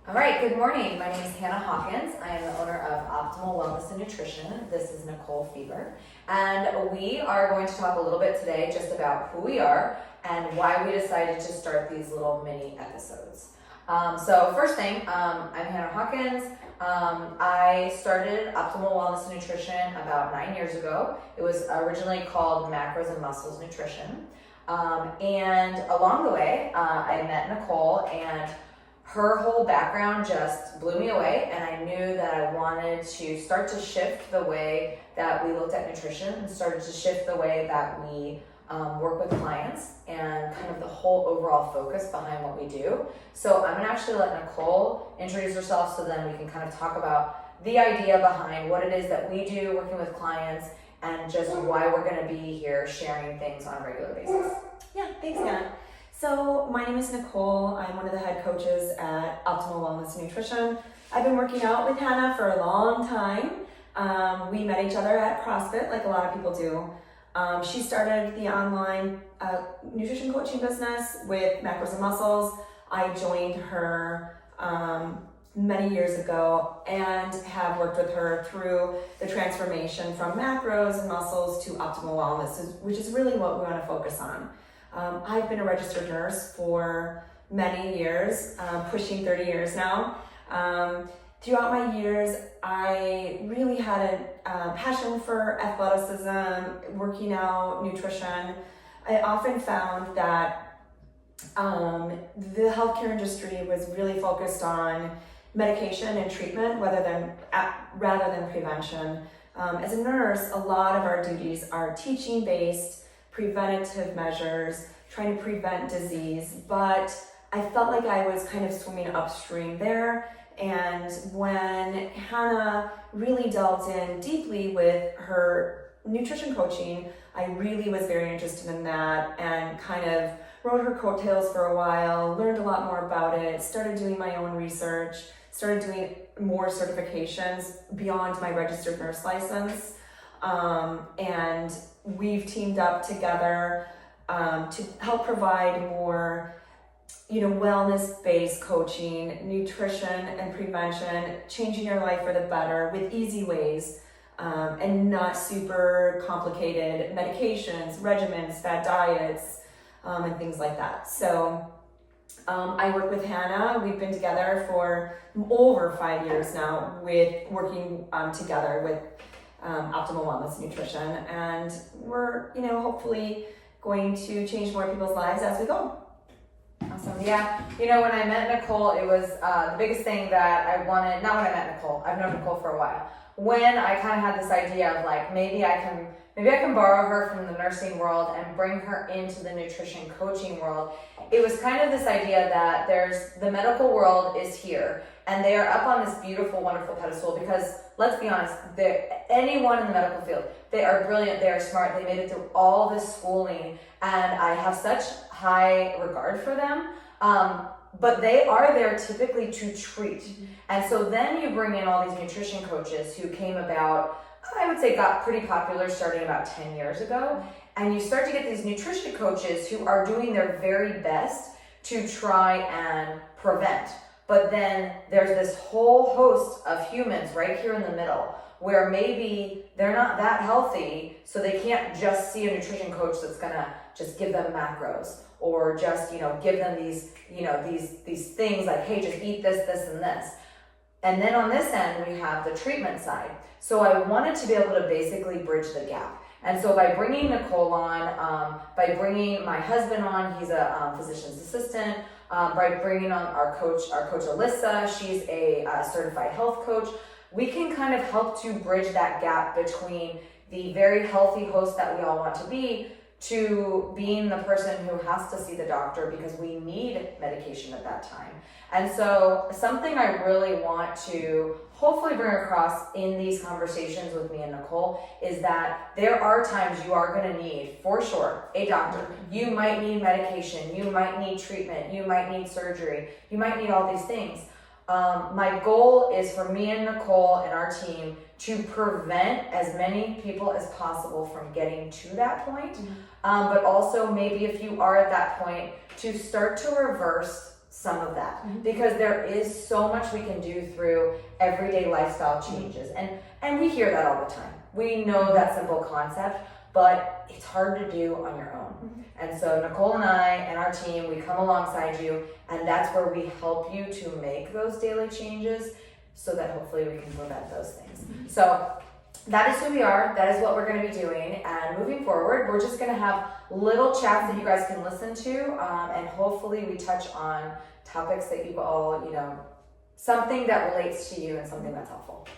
All right, good morning. My name is Hanna Hawkins. I am the owner of Optimal Wellness and Nutrition. This is Nicole Fever. And we are going to talk a little bit today just about who we are and why we decided to start these little mini episodes. So first thing, I'm Hanna Hawkins. I started Optimal Wellness and Nutrition about 9 years ago. It was originally called Macros and Muscles Nutrition. And along the way, I met Nicole, and her whole background just blew me away, and I knew that I wanted to start to shift the way that we looked at nutrition and started to shift the way that we work with clients and kind of the whole overall focus behind what we do. So I'm gonna actually let Nicole introduce herself so then we can kind of talk about the idea behind what it is that we do working with clients and just why we're gonna be here sharing things on a regular basis. Yeah, thanks, Hanna. So my name is Nicole. I'm one of the head coaches at Optimal Wellness and Nutrition. I've been working out with Hanna for a long time. We met each other at CrossFit, like a lot of people do. She started the online nutrition coaching business with Macros and Muscles. I joined her many years ago and have worked with her through the transformation from macros and muscles to optimal wellness, which is really what we want to focus on. I've been a registered nurse for many years, pushing 30 years now. Throughout my years, I really had a passion for athleticism, working out, nutrition. I often found that the healthcare industry was really focused on medication and treatment rather than prevention. As a nurse, a lot of our duties are teaching-based, preventative measures, trying to prevent disease, but I felt like I was kind of swimming upstream there. And when Hanna really delved in deeply with her nutrition coaching, I really was very interested in that and kind of rode her coattails for a while, learned a lot more about it, started doing my own research, started doing more certifications beyond my registered nurse license. And we've teamed up together to help provide more wellness-based coaching, nutrition and prevention, changing your life for the better with easy ways, and not super complicated medications, regimens, fad diets, and things like that. So I work with Hanna. We've been together for over 5 years now with working together with Optimal Wellness Nutrition, and we're hopefully going to change more people's lives as we go. Awesome. Yeah. When I met Nicole, it was the biggest thing that I wanted. Not when I met Nicole. I've known Nicole for a while. When I kind of had this idea of like maybe I can borrow her from the nursing world and bring her into the nutrition coaching world. It was kind of this idea that there's the medical world is here and they are up on this beautiful, wonderful pedestal because let's be honest, anyone in the medical field, they are brilliant, they are smart, they made it through all this schooling, and I have such high regard for them. But they are there typically to treat. And so then you bring in all these nutrition coaches who came about, I would say got pretty popular starting about 10 years ago. And you start to get these nutrition coaches who are doing their very best to try and prevent. But then there's this whole host of humans right here in the middle where maybe they're not that healthy, so they can't just see a nutrition coach that's gonna just give them macros or just, give them these, these things like, hey, just eat this, this, and this. And then on this end, we have the treatment side. So I wanted to be able to basically bridge the gap. And so by bringing Nicole on, by bringing my husband on, he's a physician's assistant, by bringing on our coach Alyssa, she's a certified health coach, we can kind of help to bridge that gap between the very healthy host that we all want to be to being the person who has to see the doctor because we need medication at that time. And so something I really want to hopefully bring across in these conversations with me and Nicole is that there are times you are going to need, for sure, a doctor. You might need medication, you might need treatment, you might need surgery, you might need all these things. My goal is for me and Nicole and our team to prevent as many people as possible from getting to that point. But also maybe if you are at that point, to start to reverse some of that, because there is so much we can do through everyday lifestyle changes, and we hear that all the time. We know that simple concept, but it's hard to do on your own. And so Nicole and I and our team, we come alongside you, and that's where we help you to make those daily changes so that hopefully we can prevent those things. So that is who we are. That is what we're going to be doing. And moving forward, we're just going to have little chats that you guys can listen to, and hopefully we touch on topics that you all, something that relates to you and something that's helpful.